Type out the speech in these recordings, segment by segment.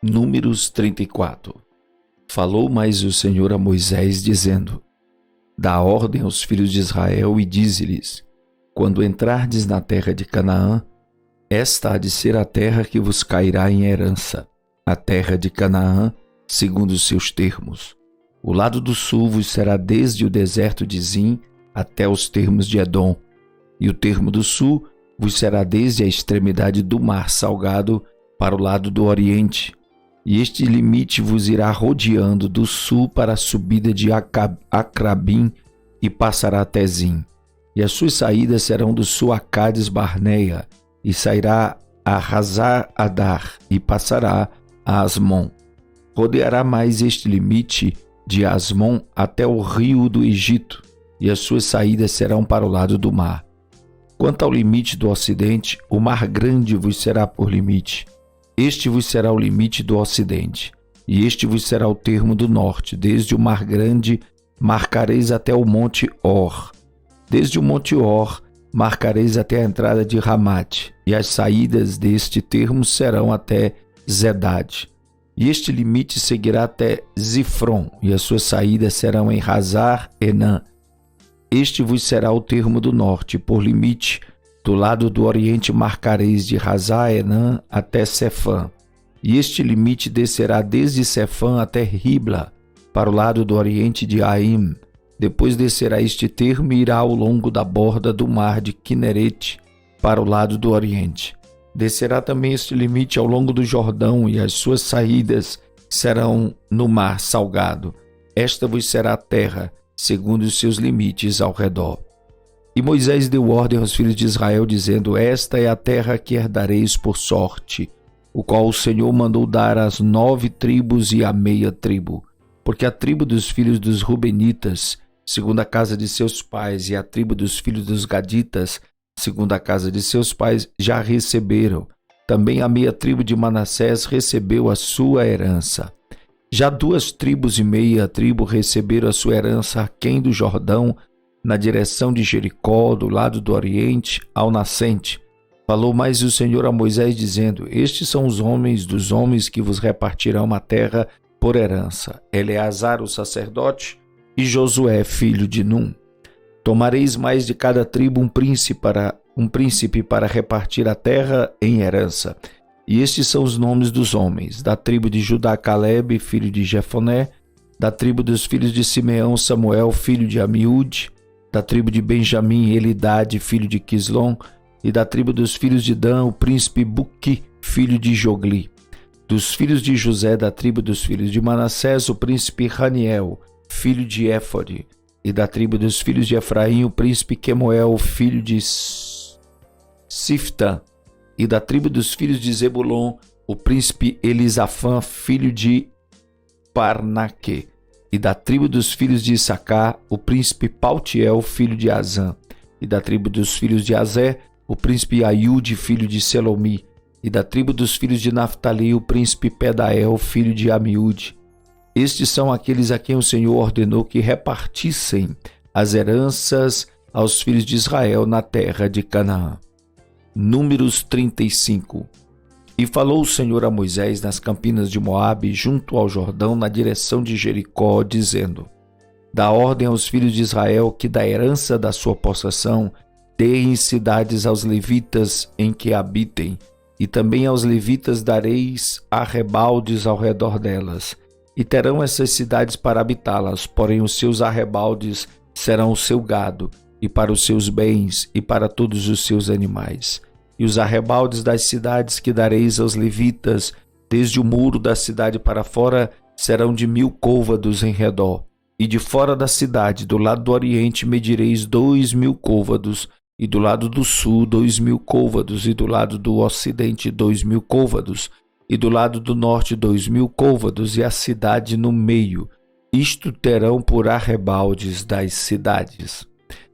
Números 34. Falou mais o Senhor a Moisés, dizendo: Dá ordem aos filhos de Israel e dize-lhes: Quando entrardes na terra de Canaã, esta há de ser a terra que vos cairá em herança, a terra de Canaã, segundo os seus termos. O lado do sul vos será desde o deserto de Zim até os termos de Edom, e o termo do sul vos será desde a extremidade do mar salgado para o lado do oriente. E este limite vos irá rodeando do sul para a subida de Acrabim e passará até Zim. E as suas saídas serão do sul a Cádiz Barneia, e sairá a Hazar Adar e passará a Asmon. Rodeará mais este limite de Asmon até o rio do Egito, e as suas saídas serão para o lado do mar. Quanto ao limite do ocidente, o mar grande vos será por limite. Este vos será o limite do ocidente, e este vos será o termo do norte. Desde o mar grande marcareis até o monte Or. Desde o monte Or marcareis até a entrada de Ramate, e as saídas deste termo serão até Zedade. E este limite seguirá até Zifron, e as suas saídas serão em Hazar Enã. Este vos será o termo do norte, por limite. Do lado do oriente marcareis de Hazar Enã até Sefã, e este limite descerá desde Sefã até Ribla, para o lado do oriente de Aim. Depois descerá este termo e irá ao longo da borda do mar de Quinerete, para o lado do oriente. Descerá também este limite ao longo do Jordão, e as suas saídas serão no mar salgado. Esta vos será a terra, segundo os seus limites ao redor. E Moisés deu ordem aos filhos de Israel, dizendo: Esta é a terra que herdareis por sorte, o qual o Senhor mandou dar às 9 tribos e à meia tribo. Porque a tribo dos filhos dos Rubenitas, segundo a casa de seus pais, e a tribo dos filhos dos Gaditas, segundo a casa de seus pais, já receberam. Também a meia tribo de Manassés recebeu a sua herança. Já 2 tribos e meia tribo receberam a sua herança aquém do Jordão, na direção de Jericó, do lado do oriente, ao nascente. Falou mais o Senhor a Moisés, dizendo: Estes são os homens dos homens que vos repartirão a terra por herança: Eleazar, o sacerdote, e Josué, filho de Num. Tomareis mais de cada tribo um príncipe para repartir a terra em herança. E estes são os nomes dos homens: da tribo de Judá, Calebe, filho de Jefoné; da tribo dos filhos de Simeão, Samuel, filho de Amiúde; da tribo de Benjamim, Elidade, filho de Quislom; e da tribo dos filhos de Dan, o príncipe Buqui, filho de Jogli. Dos filhos de José, da tribo dos filhos de Manassés, o príncipe Raniel, filho de Éfode; e da tribo dos filhos de Efraim, o príncipe Quemuel, filho de Siftã; e da tribo dos filhos de Zebulon, o príncipe Elisafã, filho de Parnaque; e da tribo dos filhos de Issacar, o príncipe Paltiel, filho de Azã; e da tribo dos filhos de Azé, o príncipe Aiude, filho de Selomi; e da tribo dos filhos de Naftali, o príncipe Pedael, filho de Amiúde. Estes são aqueles a quem o Senhor ordenou que repartissem as heranças aos filhos de Israel na terra de Canaã. Números 35. E falou o Senhor a Moisés nas campinas de Moabe, junto ao Jordão, na direção de Jericó, dizendo: Dá ordem aos filhos de Israel que da herança da sua possessão deem cidades aos levitas em que habitem, e também aos levitas dareis arrebaldes ao redor delas, e terão essas cidades para habitá-las, porém os seus arrebaldes serão o seu gado, e para os seus bens, e para todos os seus animais. E os arrebaldes das cidades que dareis aos levitas, desde o muro da cidade para fora, serão de 1000 côvados em redor. E de fora da cidade, do lado do oriente, medireis 2000 côvados, e do lado do sul 2000 côvados, e do lado do ocidente 2000 côvados, e do lado do norte 2000 côvados, e a cidade no meio. Isto terão por arrebaldes das cidades.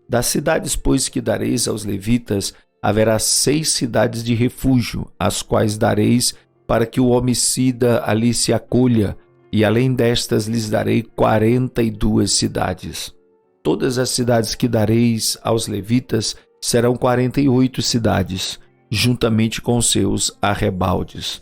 Das cidades, pois, que dareis aos levitas, haverá 6 cidades de refúgio, as quais dareis para que o homicida ali se acolha, e além destas lhes darei 42 cidades. Todas as cidades que dareis aos levitas serão 48 cidades, juntamente com seus arrebaldes.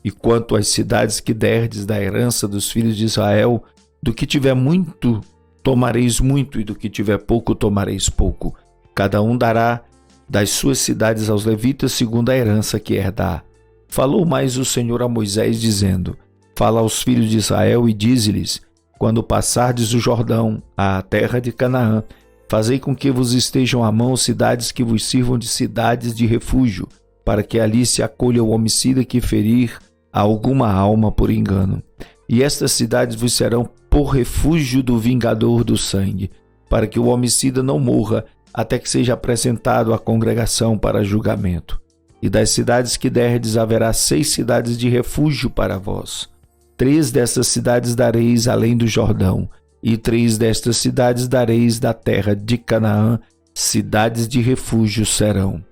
E quanto às cidades que derdes da herança dos filhos de Israel, do que tiver muito, tomareis muito, e do que tiver pouco, tomareis pouco. Cada um dará das suas cidades aos levitas, segundo a herança que herdar. Falou mais o Senhor a Moisés, dizendo: Fala aos filhos de Israel e dize-lhes: Quando passardes o Jordão, à terra de Canaã, fazei com que vos estejam à mão cidades que vos sirvam de cidades de refúgio, para que ali se acolha o homicida que ferir a alguma alma por engano. E estas cidades vos serão por refúgio do vingador do sangue, para que o homicida não morra, até que seja apresentado à congregação para julgamento. E das cidades que derdes haverá 6 cidades de refúgio para vós. 3 dessas cidades dareis além do Jordão, e 3 destas cidades dareis da terra de Canaã, cidades de refúgio serão.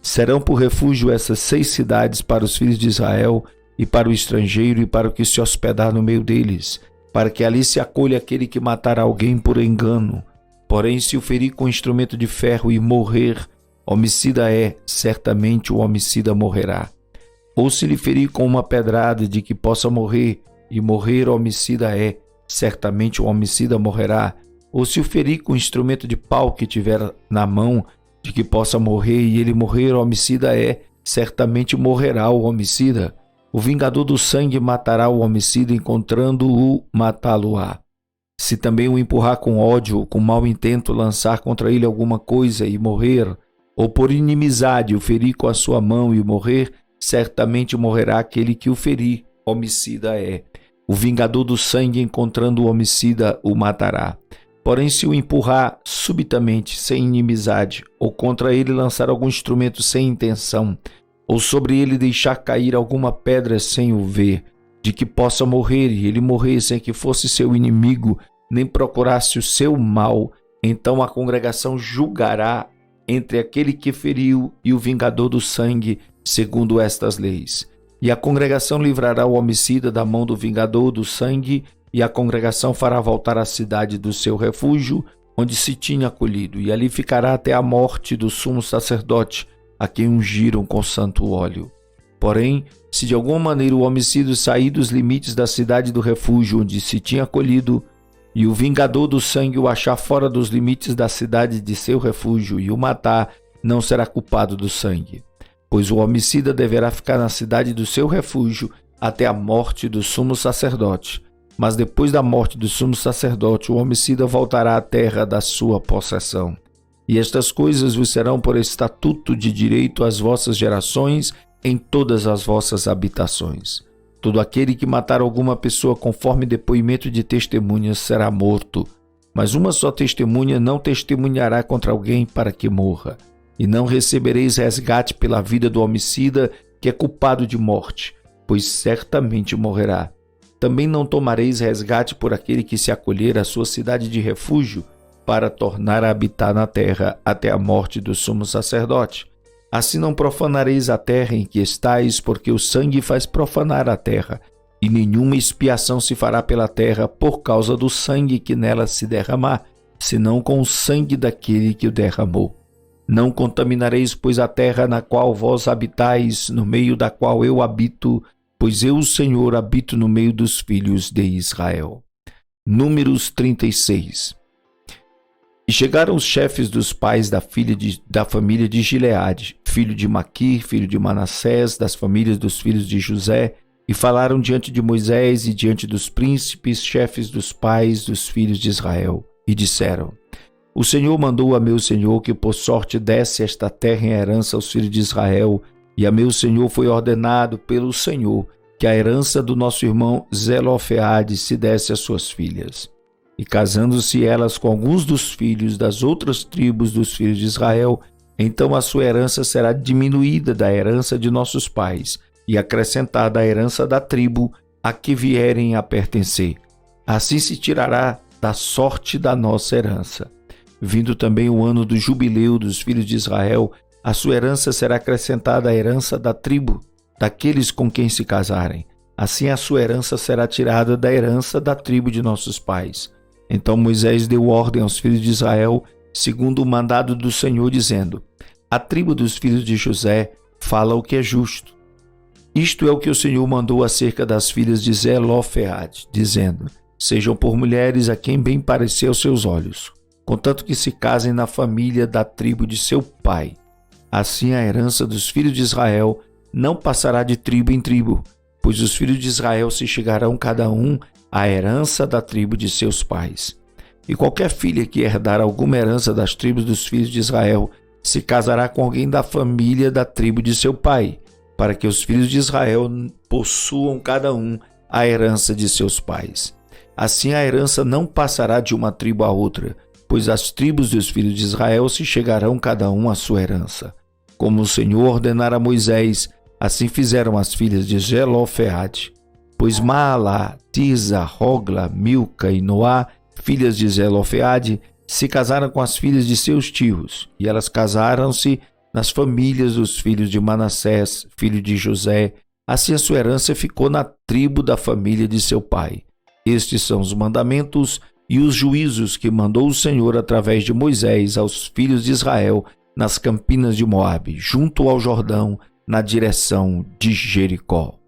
Serão por refúgio essas 6 cidades para os filhos de Israel, e para o estrangeiro, e para o que se hospedar no meio deles, para que ali se acolha aquele que matar alguém por engano. Porém, se o ferir com instrumento de ferro e morrer, homicida é, certamente o homicida morrerá. Ou se lhe ferir com uma pedrada de que possa morrer, e morrer homicida é, certamente o homicida morrerá. Ou se o ferir com instrumento de pau que tiver na mão, de que possa morrer, e ele morrer homicida é, certamente morrerá o homicida. O vingador do sangue matará o homicida, encontrando-o, matá-lo-á. Se também o empurrar com ódio ou com mau intento, lançar contra ele alguma coisa e morrer, ou por inimizade o ferir com a sua mão e morrer, certamente morrerá aquele que o ferir, homicida é. O vingador do sangue, encontrando o homicida, o matará. Porém, se o empurrar subitamente, sem inimizade, ou contra ele lançar algum instrumento sem intenção, ou sobre ele deixar cair alguma pedra sem o ver, de que possa morrer, e ele morrer sem que fosse seu inimigo, nem procurasse o seu mal, então a congregação julgará entre aquele que feriu e o vingador do sangue, segundo estas leis. E a congregação livrará o homicida da mão do vingador do sangue, e a congregação fará voltar à cidade do seu refúgio, onde se tinha acolhido, e ali ficará até a morte do sumo sacerdote, a quem ungiram com santo óleo. Porém, se de alguma maneira o homicida sair dos limites da cidade do refúgio onde se tinha acolhido, e o vingador do sangue o achar fora dos limites da cidade de seu refúgio e o matar, não será culpado do sangue. Pois o homicida deverá ficar na cidade do seu refúgio até a morte do sumo sacerdote. Mas depois da morte do sumo sacerdote, o homicida voltará à terra da sua possessão. E estas coisas vos serão por estatuto de direito às vossas gerações em todas as vossas habitações. Todo aquele que matar alguma pessoa conforme depoimento de testemunhas será morto, mas uma só testemunha não testemunhará contra alguém para que morra. E não recebereis resgate pela vida do homicida que é culpado de morte, pois certamente morrerá. Também não tomareis resgate por aquele que se acolher à sua cidade de refúgio, para tornar a habitar na terra até a morte do sumo sacerdote. Assim não profanareis a terra em que estáis, porque o sangue faz profanar a terra, e nenhuma expiação se fará pela terra por causa do sangue que nela se derramar, senão com o sangue daquele que o derramou. Não contaminareis, pois, a terra na qual vós habitais, no meio da qual eu habito, pois eu, o Senhor, habito no meio dos filhos de Israel. Números 36. E chegaram os chefes dos pais da família de Gileade, filho de Maquir, filho de Manassés, das famílias dos filhos de José, e falaram diante de Moisés e diante dos príncipes, chefes dos pais dos filhos de Israel, e disseram: O Senhor mandou a meu senhor que por sorte desse esta terra em herança aos filhos de Israel, e a meu senhor foi ordenado pelo Senhor que a herança do nosso irmão Zelofeade se desse às suas filhas. E casando-se elas com alguns dos filhos das outras tribos dos filhos de Israel, então a sua herança será diminuída da herança de nossos pais e acrescentada à herança da tribo a que vierem a pertencer. Assim se tirará da sorte da nossa herança. Vindo também o ano do jubileu dos filhos de Israel, a sua herança será acrescentada à herança da tribo daqueles com quem se casarem. Assim a sua herança será tirada da herança da tribo de nossos pais. Então Moisés deu ordem aos filhos de Israel, segundo o mandado do Senhor, dizendo: A tribo dos filhos de José fala o que é justo. Isto é o que o Senhor mandou acerca das filhas de Zelofeade, dizendo: sejam por mulheres a quem bem parecer aos seus olhos, contanto que se casem na família da tribo de seu pai. Assim a herança dos filhos de Israel não passará de tribo em tribo, pois os filhos de Israel se chegarão cada um à herança da tribo de seus pais. E qualquer filha que herdar alguma herança das tribos dos filhos de Israel se casará com alguém da família da tribo de seu pai, para que os filhos de Israel possuam cada um a herança de seus pais. Assim a herança não passará de uma tribo a outra, pois as tribos dos filhos de Israel se chegarão cada um à sua herança. Como o Senhor ordenara a Moisés, assim fizeram as filhas de Zelofeade. Pois Maalá, Tisa, Rogla, Milca e Noá, filhas de Zelofeade, se casaram com as filhas de seus tios, e elas casaram-se nas famílias dos filhos de Manassés, filho de José. Assim a sua herança ficou na tribo da família de seu pai. Estes são os mandamentos e os juízos que mandou o Senhor através de Moisés aos filhos de Israel nas campinas de Moabe, junto ao Jordão, na direção de Jericó.